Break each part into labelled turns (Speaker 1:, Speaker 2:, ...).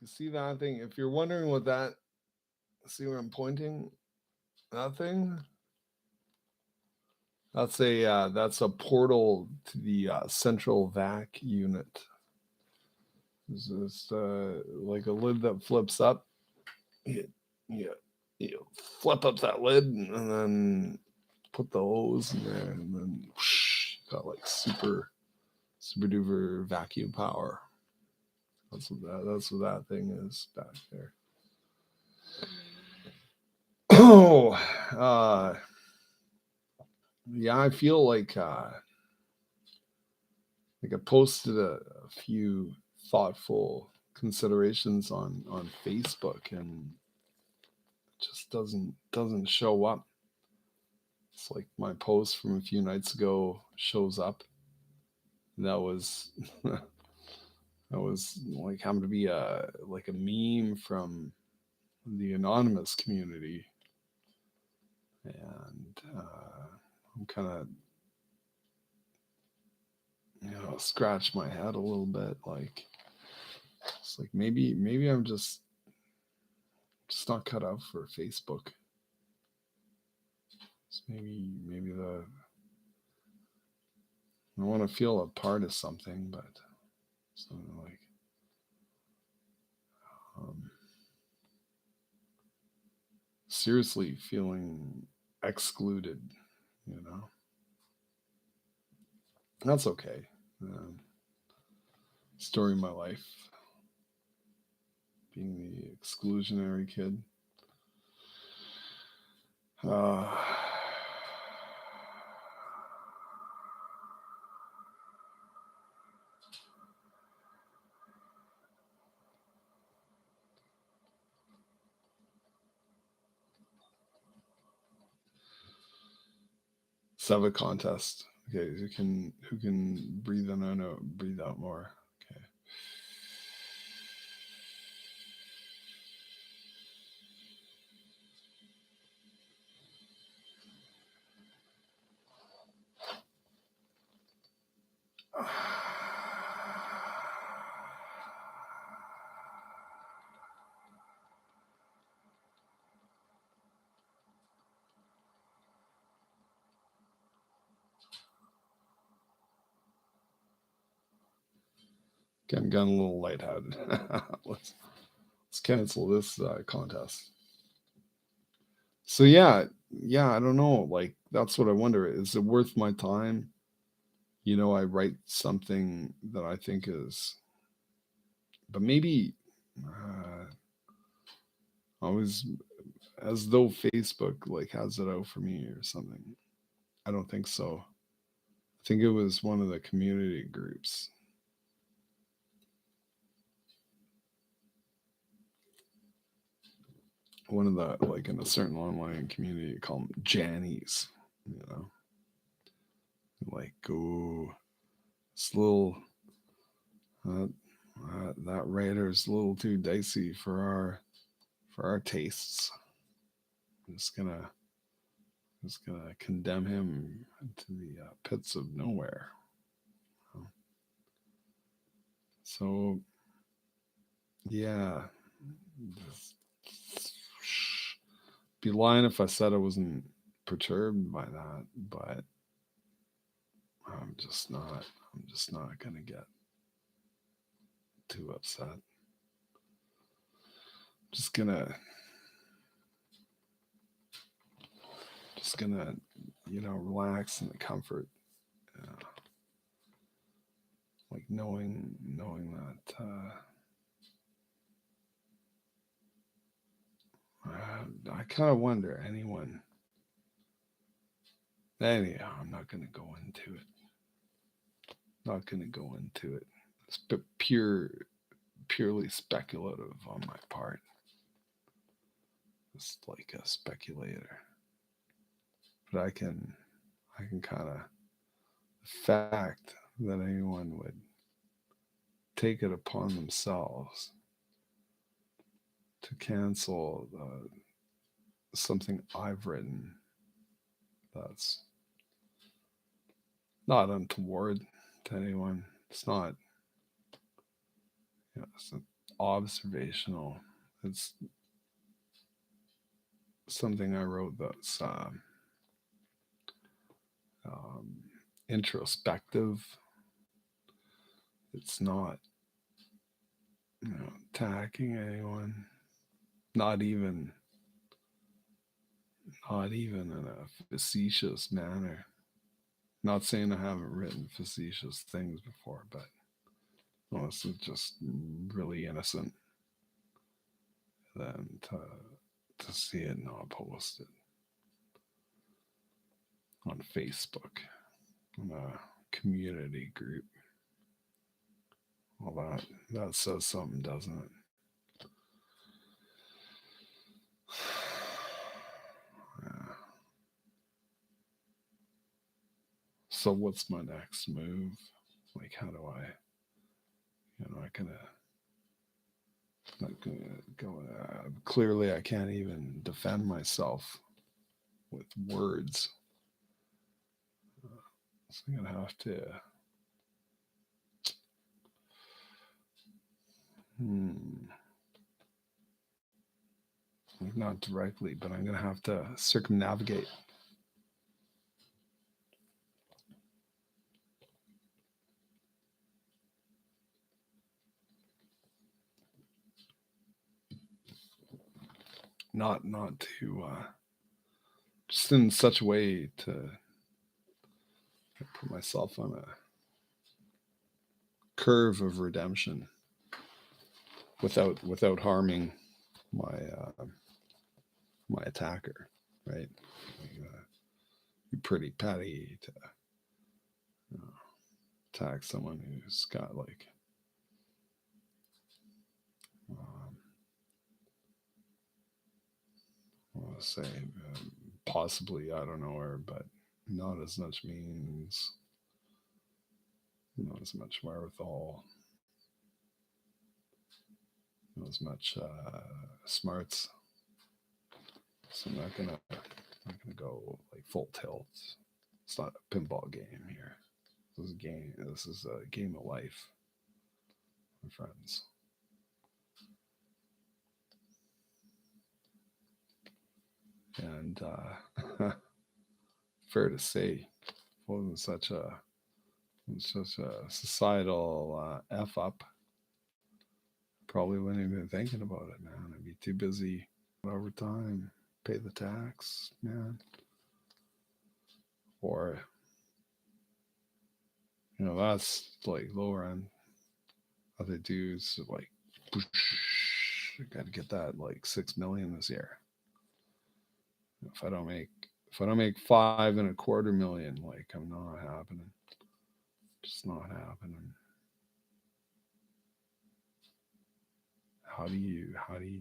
Speaker 1: You see that thing? If you're wondering what that, see where I'm pointing? That thing? That's a portal to the central vac unit. It's like a lid that flips up. You, you, you flip up that lid and then put the hose in there, and then whoosh, got like super duper vacuum power. That's what that thing is back there. Oh, yeah, I feel like I posted a few thoughtful considerations on Facebook, and it just doesn't show up. It's like my post from a few nights ago shows up. And that was like happened to be a meme from the anonymous community, and I'm kind of scratch my head a little bit, like it's like maybe I'm just not cut out for Facebook. It's maybe the I want to feel a part of something, but something like um, seriously feeling excluded. You know, that's okay. Um, Story of my life, being the exclusionary kid. Uh, let's have a contest. Okay, who can breathe in and out, breathe out more. Okay. Getting a little lightheaded. Let's cancel this contest. So yeah, I don't know. Like that's what I wonder. Is it worth my time? I write something that I think is, but maybe uh, I was as though Facebook like has it out for me or something. I don't think so. I think it was one of the community groups, one of the like in a certain online community called Jannies. You know, like oh, this little uh, that writer's a little too dicey for our tastes. I'm just gonna condemn him to the pits of nowhere. So yeah, be lying if I said I wasn't perturbed by that, but I'm just not. I'm just not gonna get too upset. Just gonna just gonna relax in the comfort, uh, like knowing that I kind of wonder anyone. Anyhow, I'm not gonna go into it. Not gonna go into it. It's purely speculative on my part. It's like a speculator, but I can kind of the fact that anyone would take it upon themselves to cancel something I've written that's not untoward to anyone. It's not. It's not observational. It's something I wrote that's um, introspective. It's not, attacking anyone. Not even, not even in a facetious manner. Not saying I haven't written facetious things before, but this is just really innocent. Than to see it not posted on Facebook in a community group. Well, that says something, doesn't it? Yeah. So what's my next move? Like, how do I, I can not gonna go. Clearly, I can't even defend myself with words. So I'm gonna have to. Not directly, but I'm gonna have to circumnavigate. Not to just in such a way to put myself on a curve of redemption without harming my my attacker, right? You're pretty petty to attack someone who's got like I want to say possibly, I don't know her, but not as much means, not as much wherewithal, not as much smarts. So I'm not gonna go like full tilt. It's not a pinball game here. This is a game. This is a game of life, my friends. And fair to say, it wasn't such a societal f up. Probably wouldn't even been thinking about it, man. I'd be too busy overtime, pay the tax, man. Or that's like lower end. Other dudes like, I got to get that like 6 million this year. If I don't make 5.25 million, like I'm not happening. Just not happening. How do you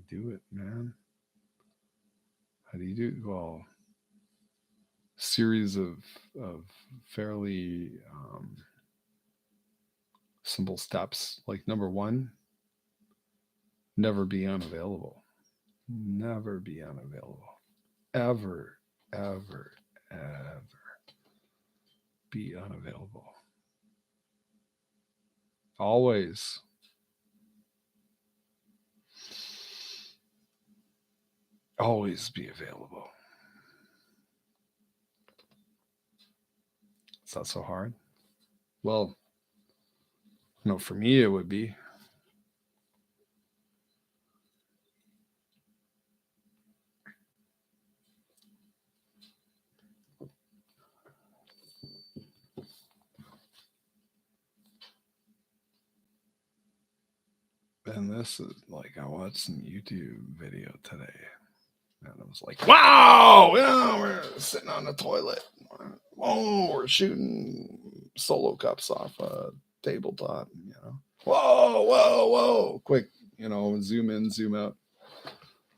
Speaker 1: do it, man? How do you do it? Well, series of fairly simple steps. Like number one, never be unavailable. Never be unavailable. Ever, ever, ever be unavailable. Always. Always be available. Is that so hard? Well, for me it would be. And this is like, I watched some YouTube video today, and I was like, wow, we're sitting on the toilet. Oh, we're shooting solo cups off a tabletop, Whoa, whoa, whoa. Quick, zoom in, zoom out.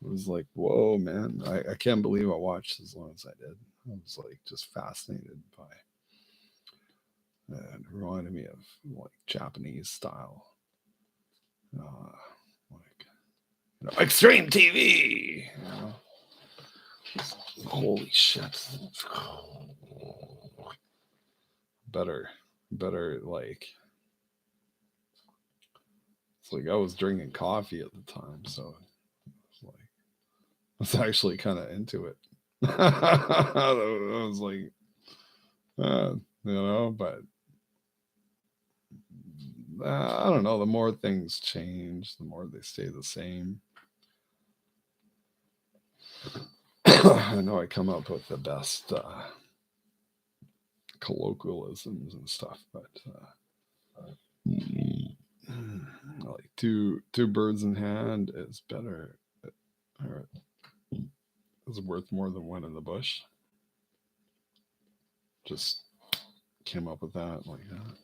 Speaker 1: It was like, whoa, man. I can't believe I watched as long as I did. I was like just fascinated by it. It reminded me of like Japanese style. Like extreme TV. Holy shit. Better like It's like I was drinking coffee at the time, so it's like I was actually kind of into it. I was like, but I don't know. The more things change, the more they stay the same. I know I come up with the best colloquialisms and stuff, but like two birds in hand is better, or is worth more than one in the bush. Just came up with that like that.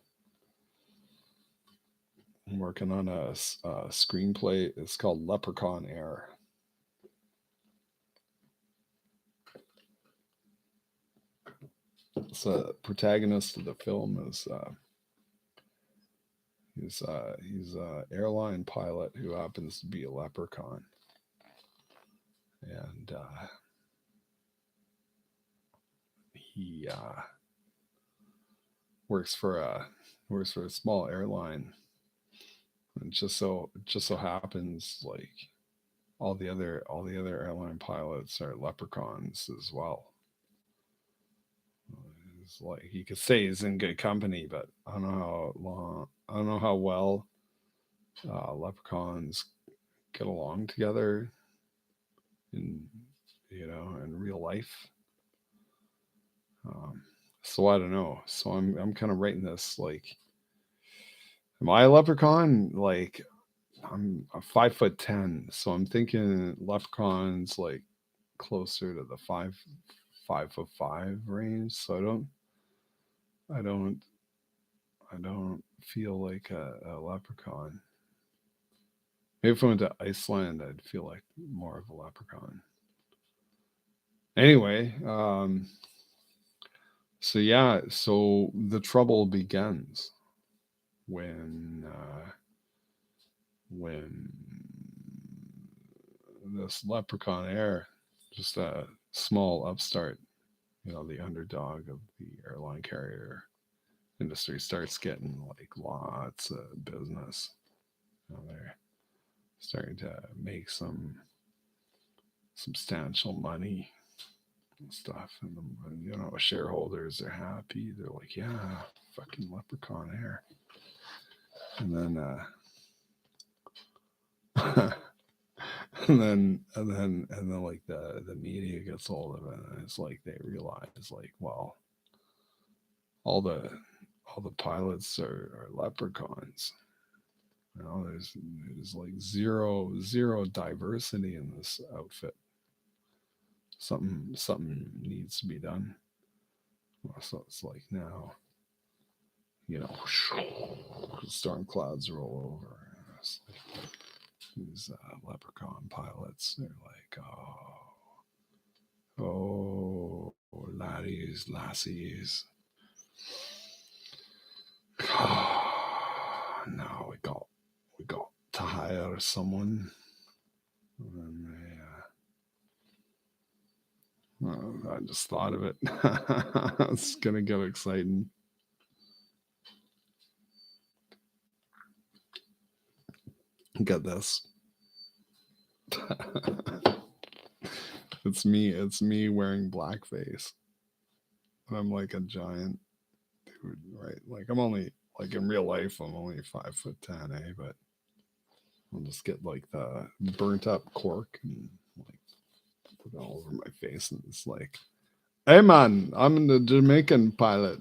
Speaker 1: I'm working on a screenplay. It's called Leprechaun Air. The protagonist of the film is he's a airline pilot who happens to be a leprechaun, and he works for a small airline, and just so happens like all the other airline pilots are leprechauns as well. It's like he could say he's in good company, but I don't know how well leprechauns get along together in in real life. So I don't know. So I'm kind of writing this like, am I a leprechaun? Like I'm a 5'10", so I'm thinking leprechauns like closer to the 5'5" range. So I don't feel like a leprechaun. Maybe if I went to Iceland, I'd feel like more of a leprechaun. Anyway, so yeah, so the trouble begins when this leprechaun air, just a small upstart, the underdog of the airline carrier industry, starts getting like lots of business. They're starting to make some substantial money and stuff, and shareholders are happy. They're like, yeah, fucking leprechaun air. And then and then like the media gets hold of it, and it's like they realize like, well, all the pilots are leprechauns. There's like zero diversity in this outfit. Something needs to be done. So it's like now, storm clouds roll over. It's like these leprechaun pilots, they're like, oh, laddies, lassies. Now we got to hire someone. And I just thought of it. It's gonna get exciting. Get this. It's me wearing blackface. And I'm like a giant dude, right? Like I'm only, like in real life, I'm only 5'10", but I'll just get like the burnt up cork and like put it all over my face, and it's like, hey man, I'm the Jamaican pilot.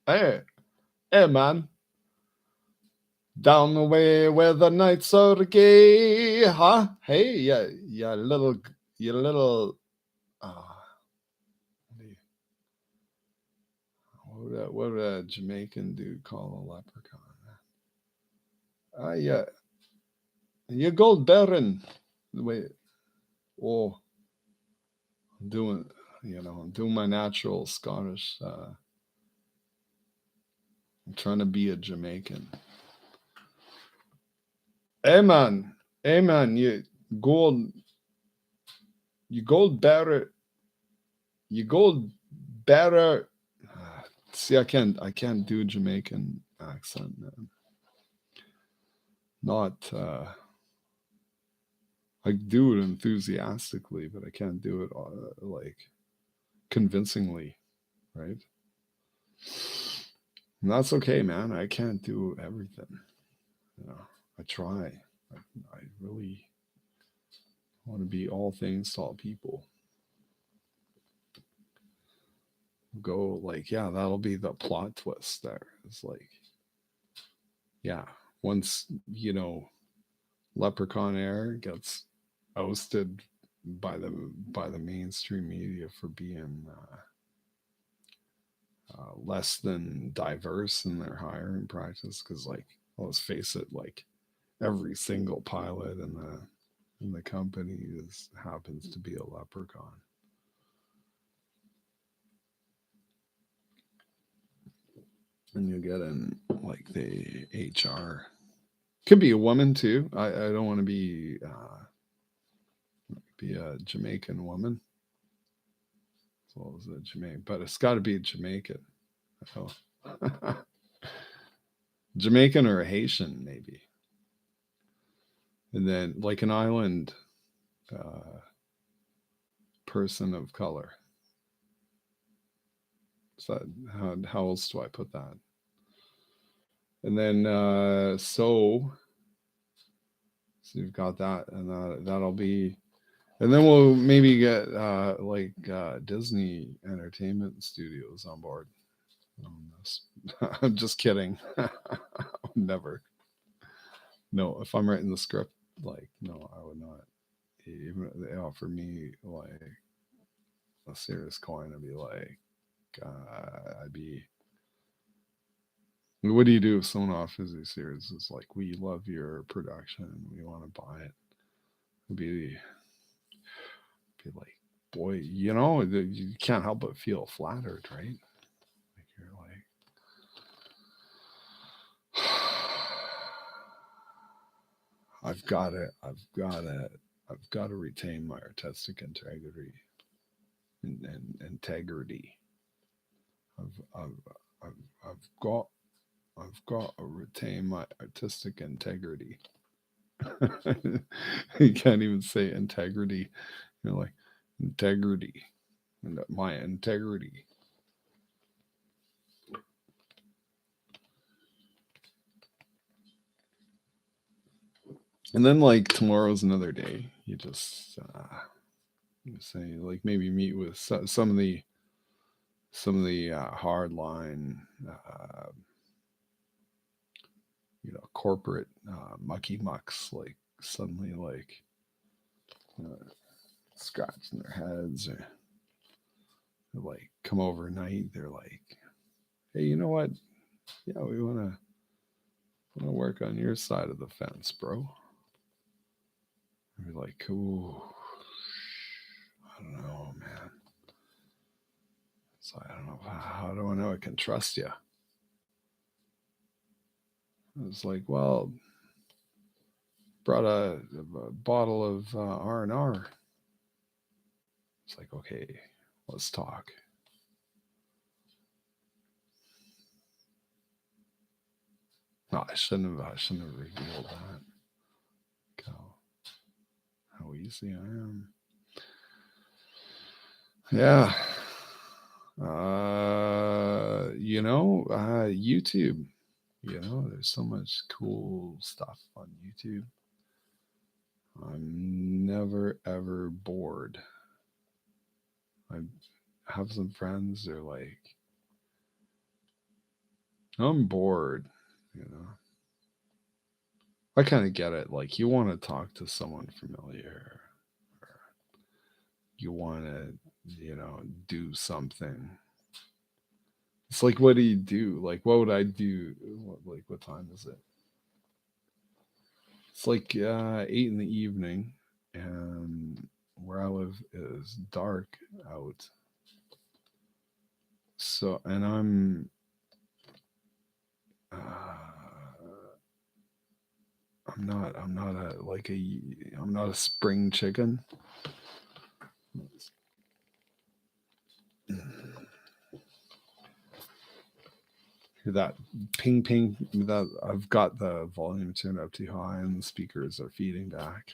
Speaker 1: Hey man. Down the way where the nights are gay, huh? Hey, you little, what would a Jamaican dude call a leprechaun? Yeah, you gold baron. Wait, oh, I'm doing my natural Scottish. I'm trying to be a Jamaican. Hey man, you gold bearer. You gold bearer. See, I can't do Jamaican accent, man. Not I do it enthusiastically, but I can't do it like convincingly, right? And that's okay, man. I can't do everything. You know, I try. I really want to be all things to all people. Go like, yeah, that'll be the plot twist there. It's like, yeah, once, Leprechaun Air gets ousted by the mainstream media for being less than diverse in their hiring practice, because like, let's face it, like every single pilot in the company happens to be a leprechaun. And you get in like the HR. Could be a woman too. I don't want to be a Jamaican woman as well as a Jamaican, but it's got to be a Jamaican. Oh. Jamaican or a Haitian maybe, and then like an island uh, person of color. So how else do I put that? And then so you've got that, and that'll be, and then we'll maybe get like Disney Entertainment Studios on board on this. I'm just kidding. Never. No, if I'm writing the script, like no, I would not. Even if they offer me like a serious coin, I'd be like, I'd be. What do you do if someone offers you serious? It's like, we love your production, we want to buy it. It'd be like, boy, you can't help but feel flattered, right? Like you're like, I've got to retain my artistic integrity and integrity. I've, I've, I've, I've got, I've got to retain my artistic integrity. You can't even say integrity. You're like, integrity, and my integrity. And then like tomorrow's another day. You just you say like maybe meet with some of the hardline corporate mucky mucks, like suddenly like uh, scratching their heads, or like come overnight. They're like, hey, you know what? Yeah, we want to work on your side of the fence, bro. And we're like, ooh, I don't know, man. So I don't know, how do I know I can trust you? It's like, well, brought a bottle of R&R. It's like, okay, let's talk. No, I shouldn't have revealed that. How easy I am. Yeah. YouTube. There's so much cool stuff on YouTube. I'm never ever bored. I have some friends, they're like, I'm bored, you know. I kind of get it. Like, you want to talk to someone familiar, or you want to, do something. It's like, what do you do? Like, what would I do? What time is it? It's like 8 in the evening, and where I live is dark out. So, and I'm not a spring chicken. Hear that ping ping? That I've got the volume turned up too high, and the speakers are feeding back.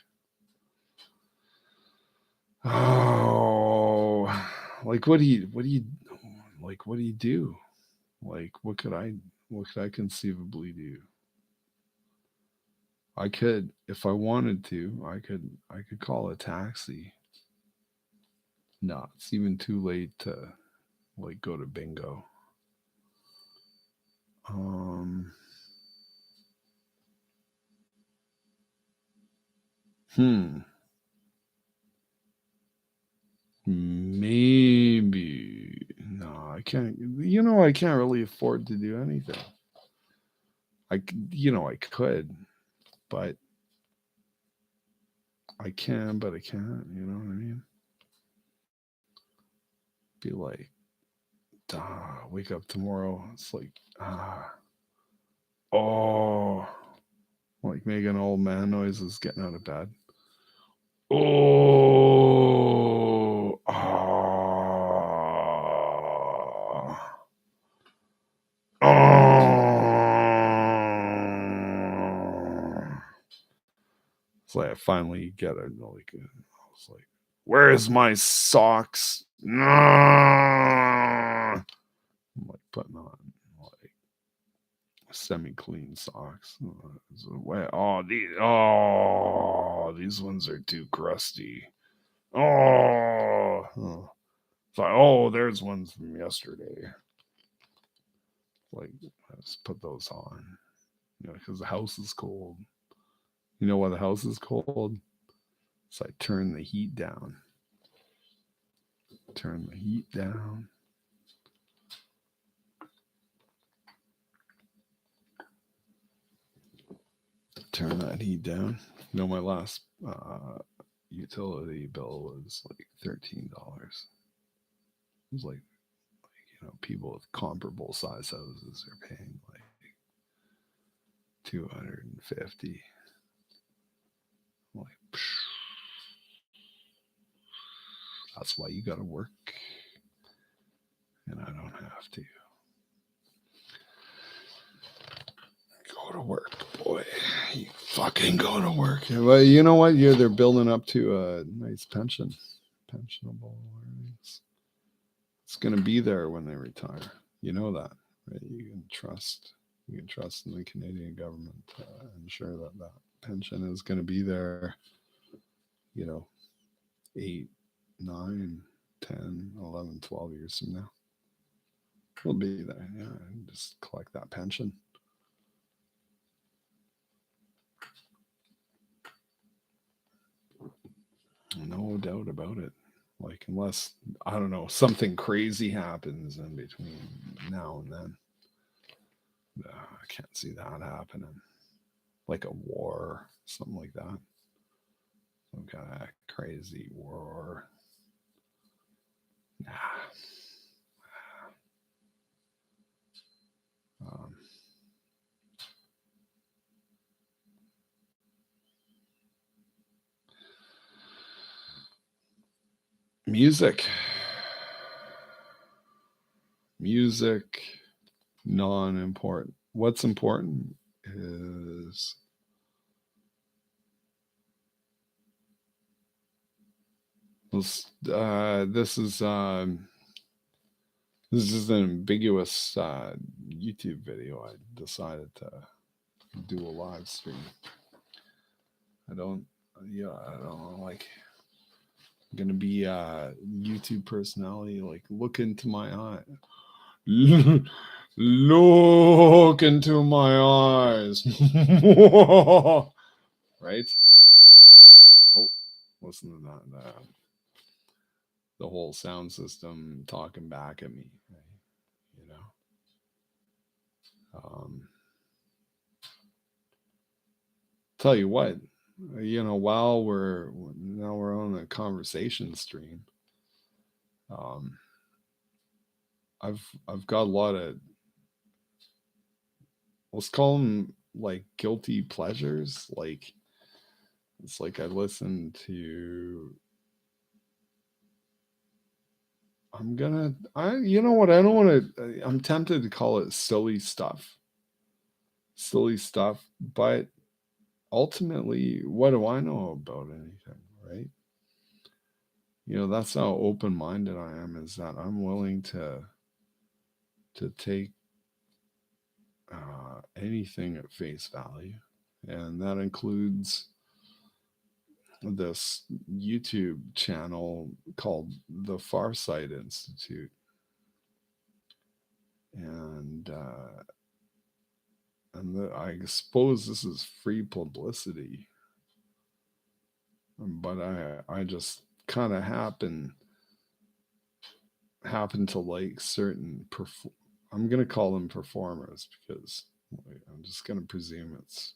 Speaker 1: Oh, like what do you like? What do you do? Like what could I conceivably do? I could, if I wanted to, I could call a taxi. No, it's even too late to like go to bingo. Um, hmm. Maybe. No, I can't. You know, I can't really afford to do anything. I could, but I can, but I can't. You know what I mean? Be like, wake up tomorrow. It's like, oh, like making old man noises getting out of bed. Oh, it's like I finally get it. Like I was like, "Where's my socks?" I'm like putting on like semi-clean socks. These ones are too crusty. It's like, oh, there's ones from yesterday. Like, I just put those on, because the house is cold. You know why the house is cold? So I turn the heat down. Turn the heat down. Turn that heat down. My last utility bill was like $13. It was like people with comparable size houses are paying like 250. I'm like, that's why you got to work, and I don't have to. Go to work, boy. You fucking go to work. Well, you know what? They're building up to a nice pensionable earnings. It's going to be there when they retire. You know that, right? You can trust in the Canadian government to ensure that pension is going to be there. 8, 9, 10, 11, 12 years from now. It'll be there. Yeah, and just collect that pension. No doubt about it. Like, unless, I don't know, something crazy happens in between now and then. I can't see that happening. Like a war, something like that. Some kind of crazy war. Nah. Um, music. Non-important. What's important is this is an ambiguous YouTube video. I decided to do a live stream. I don't know, like, I'm gonna be a YouTube personality. Like, look into my eye. Look into my eyes. Right? Oh, listen to that. The whole sound system talking back at me. Right? Tell you what, while we're on a conversation stream, I've got a lot of, let's call them like guilty pleasures. Like, it's like I listen to you know what? I don't want to, I'm tempted to call it silly stuff, but ultimately, what do I know about anything, right? You know, that's how open-minded I am, is that I'm willing to take anything at face value. And that includes this YouTube channel called the Farsight Institute. And I suppose this is free publicity, but I just kind of happen to like certain I'm going to call them performers, because I'm just going to presume it's,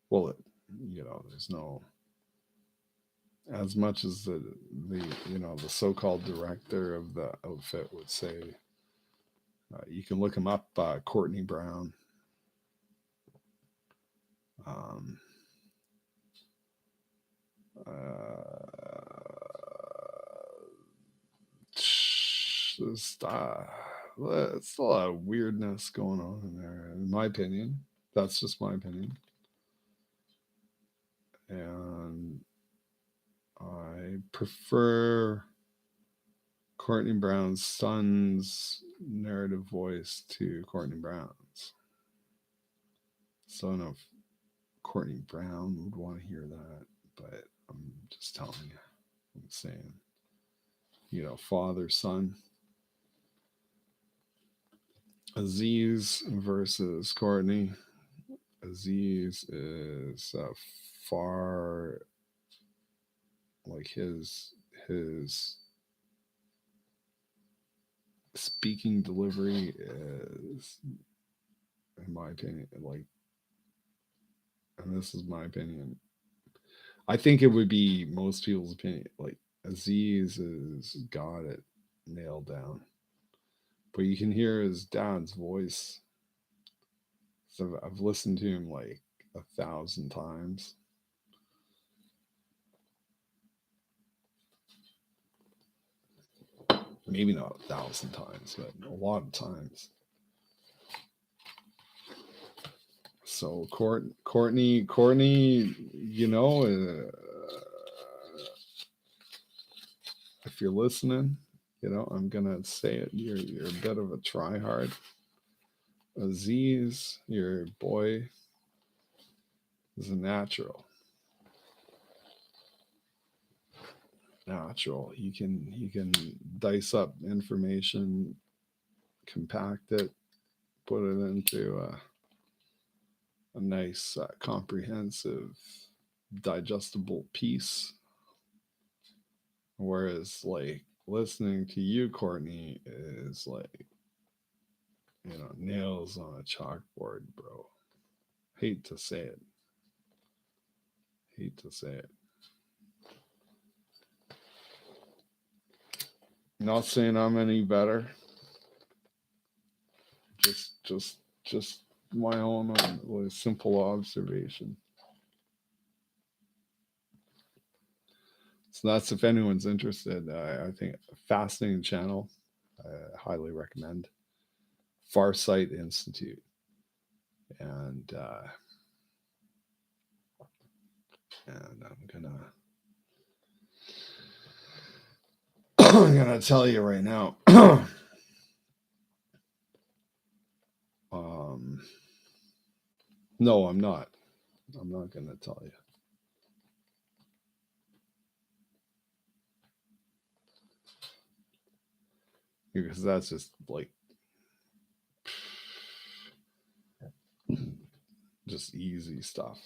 Speaker 1: well, there's no, as much as the so-called director of the outfit would say, you can look him up, Courtney Brown. Um, it's a lot of weirdness going on in there, in my opinion. That's just my opinion. And I prefer Courtney Brown's son's narrative voice to Courtney Brown's. So I don't know if Courtney Brown would want to hear that, but I'm just telling you. I'm saying, father, son. Aziz versus Courtney. Aziz is far, like, his speaking delivery is, in my opinion, like, and this is my opinion, I think it would be most people's opinion, like, Aziz has got it nailed down, but you can hear his dad's voice. So I've listened to him like 1,000 times. Maybe not 1,000 times, but a lot of times. So Courtney, if you're listening, I'm gonna say it. You're a bit of a tryhard. Aziz, your boy, is a natural. He can dice up information, compact it, put it into a nice, comprehensive, digestible piece. Whereas, like, listening to you, Courtney, is like, nails on a chalkboard, bro. Hate to say it. Not saying I'm any better. Just my own simple observation. So that's, if anyone's interested, I think a fascinating channel. I highly recommend. Farsight Institute. And I'm gonna tell you right now. No, I'm not. I'm not gonna tell you. Because that's just like just easy stuff,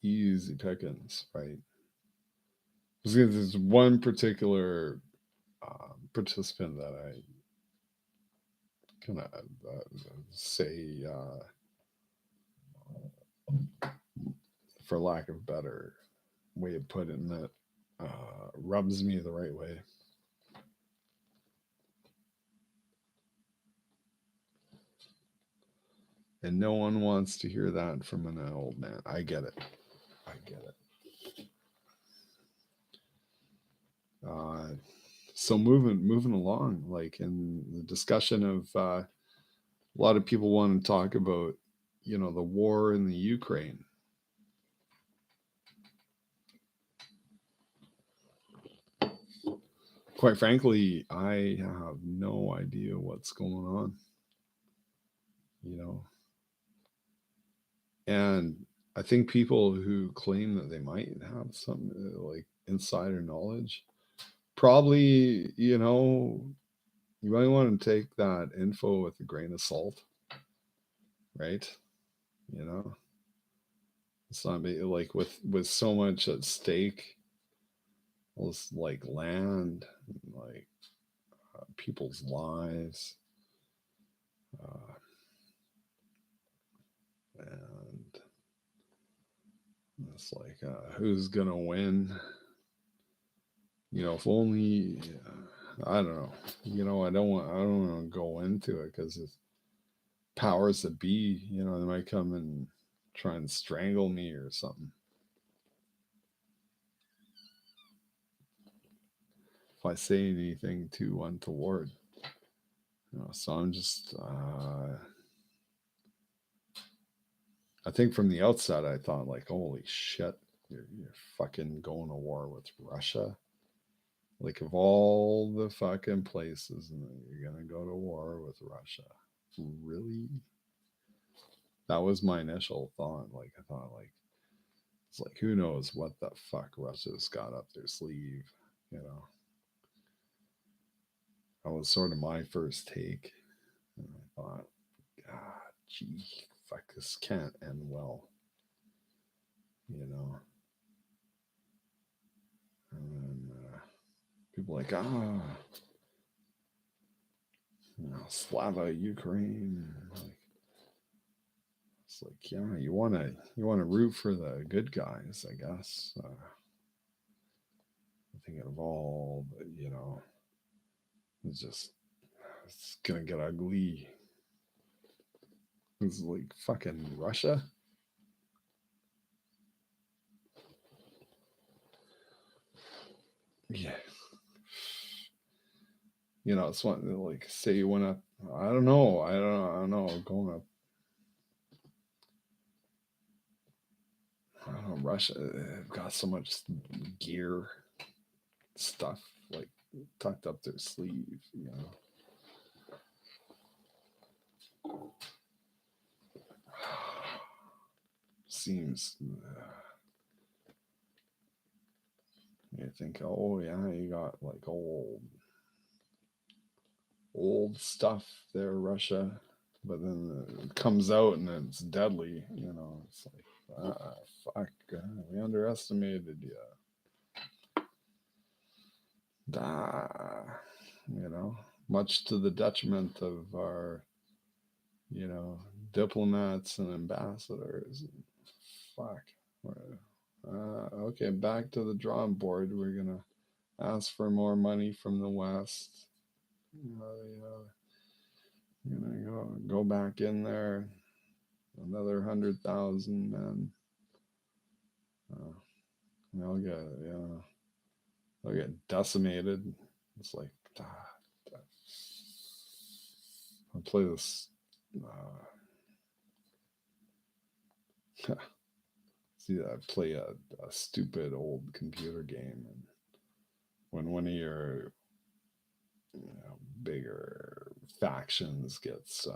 Speaker 1: easy pickings, right? There's one particular participant that I kind of say, for lack of a better way of putting it, rubs me the right way. And no one wants to hear that from an old man. I get it. So moving along, like in the discussion of a lot of people want to talk about, the war in the Ukraine. Quite frankly, I have no idea what's going on, you know. And I think people who claim that they might have some like insider knowledge, probably, you might want to take that info with a grain of salt, right? You know, it's not like with so much at stake, all this like land, like people's lives, uh, and it's like who's gonna win? If only I don't know. I don't want to go into it because powers that be, they might come and try and strangle me or something if I say anything too untoward. So I'm just, I think from the outset, I thought like, holy shit, you're fucking going to war with Russia. Like of all the fucking places, and you're gonna go to war with Russia, really? That was my initial thought. Like I thought, like it's like who knows what the fuck Russia's got up their sleeve, you know. That was sort of my first take, and I thought, God, gee, fuck, this can't end well, you know. And then people like, Slava Ukraine, like it's like, yeah, you wanna root for the good guys, I guess. I think of all, but it's gonna get ugly. It's like fucking Russia. Yeah, it's one like say you went up. I don't know. I don't know. Going up. I don't know. Russia they've got so much gear, stuff like tucked up their sleeve. Seems you think, oh yeah, you got like old stuff there, Russia, but then it comes out and it's deadly. It's like, fuck, we underestimated you. Ah, much to the detriment of our, you know, diplomats and ambassadors. Fuck. Okay, back to the drawing board. We're gonna ask for more money from the West. Go back in there. Another 100,000 men. Uh, they'll get decimated. It's like I'll play this. See, I play a stupid old computer game, and when one of your bigger factions gets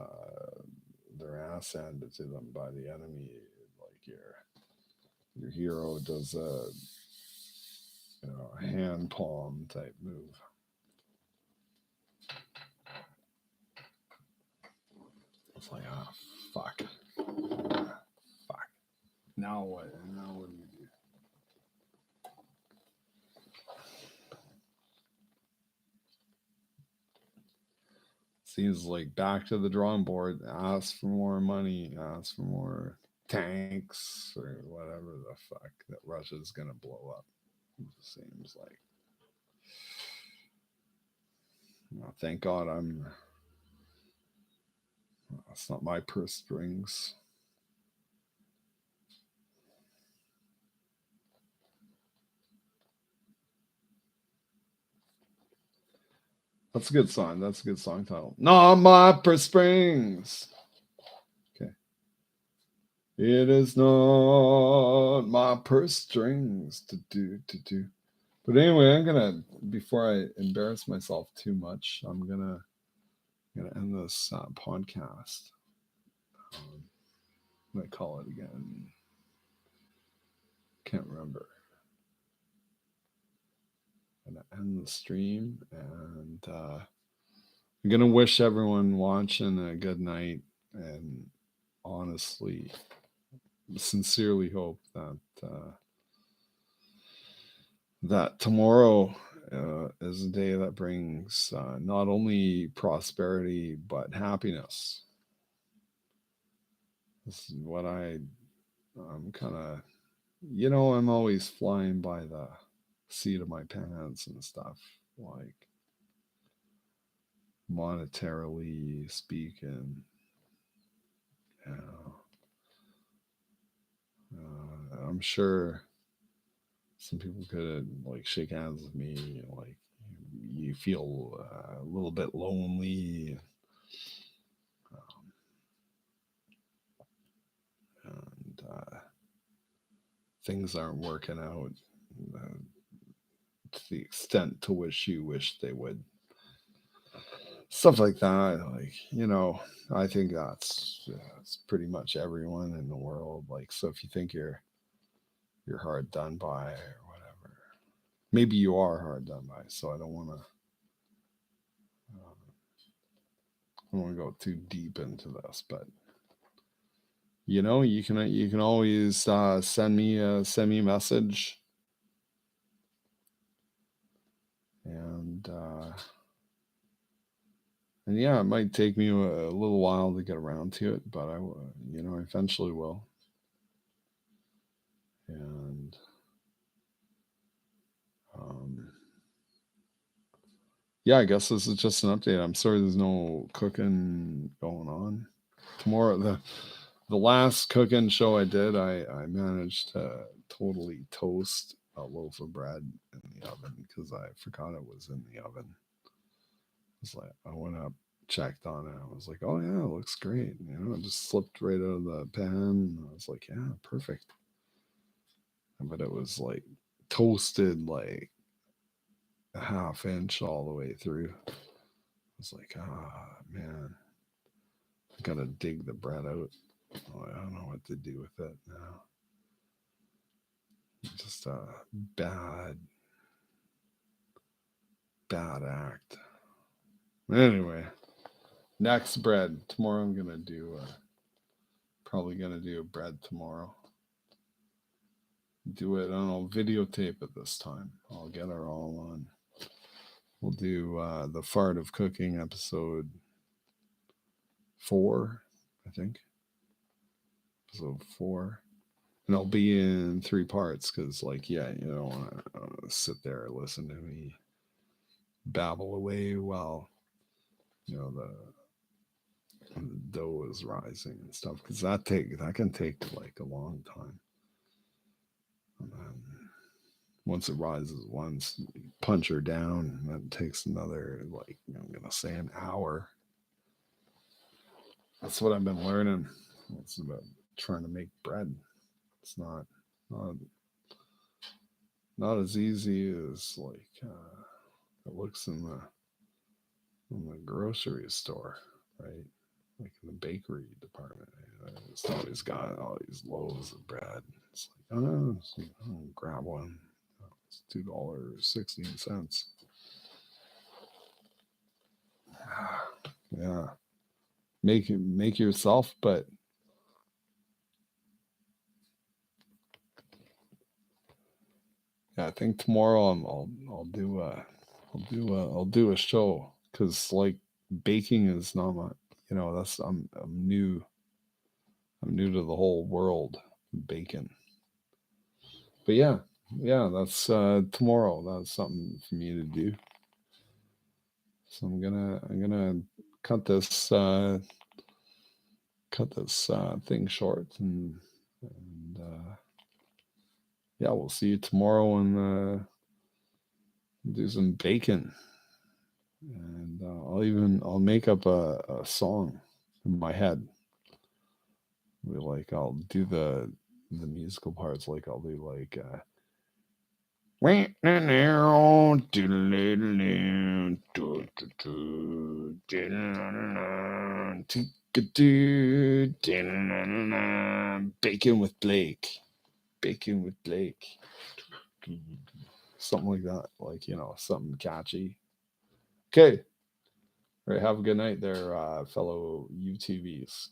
Speaker 1: their ass handed to them by the enemy, like your hero does a hand palm type move. It's like, fuck. Fuck. Now what? Now what do you do? Seems like back to the drawing board. Ask for more money. Ask for more tanks or whatever the fuck that Russia's gonna blow up. It seems like. Thank God That's not my purse strings. That's a good song. That's a good song title. Not my purse strings. Okay. It is not my purse strings to do. But anyway, I'm gonna, before I embarrass myself too much, I'm gonna end this podcast. What do I call it again? Can't remember. I'm gonna end the stream, and I'm gonna wish everyone watching a good night, and honestly, sincerely hope that that tomorrow is a day that brings not only prosperity but happiness. This is what I'm kind of, I'm always flying by the seat of my pants and stuff, like monetarily speaking. I'm sure some people could like shake hands with me, like you feel a little bit lonely, and things aren't working out to the extent to which you wish they would. Stuff like that, like I think that's pretty much everyone in the world. Like, so if you think you're hard done by or whatever, maybe you are hard done by. So I don't want to. I don't want to go too deep into this, but you can always send me a message, and yeah, it might take me a little while to get around to it, but I eventually will. And yeah, I guess this is just an update. I'm sorry there's no cooking going on tomorrow. The last cooking show I did, I managed to totally toast a loaf of bread in the oven because I forgot it was in the oven. It's like I went up, checked on it. I was like, oh yeah, it looks great. It just slipped right out of the pan. I was like, yeah, perfect. But it was like toasted like a half inch all the way through. I was like, man, I gotta dig the bread out. Oh, I don't know what to do with it now. Just a bad act. Anyway, next bread. Tomorrow I'm gonna do probably gonna do a bread tomorrow. Do it, I don't know, videotape it this time. I'll get her all on. We'll do the Fart of Cooking episode 4, I think. Episode 4. And I'll be in 3 parts because, like, yeah, you don't want to sit there and listen to me babble away while, the dough is rising and stuff, because that can take like a long time. And then once it rises once, punch her down, and that takes another, like, I'm gonna say an hour. That's what I've been learning. It's about trying to make bread. It's not as easy as like it looks in the grocery store, right? Like in the bakery department, it's always got all these loaves of bread. It's like, I'll grab one. It's $2.16. Yeah, make yourself, but yeah, I think tomorrow I'll do a show, because like baking is not my, that's I'm new to the whole world of baking. But yeah, that's tomorrow. That's something for me to do. So I'm gonna cut this thing short, and yeah, we'll see you tomorrow and do some bacon. And I'll make up a song in my head. Like I'll do the musical parts. Like I'll do like Bacon with Blake. Bacon with Blake. Something like that. Like, something catchy. Okay. All right. Have a good night there, fellow UTVs.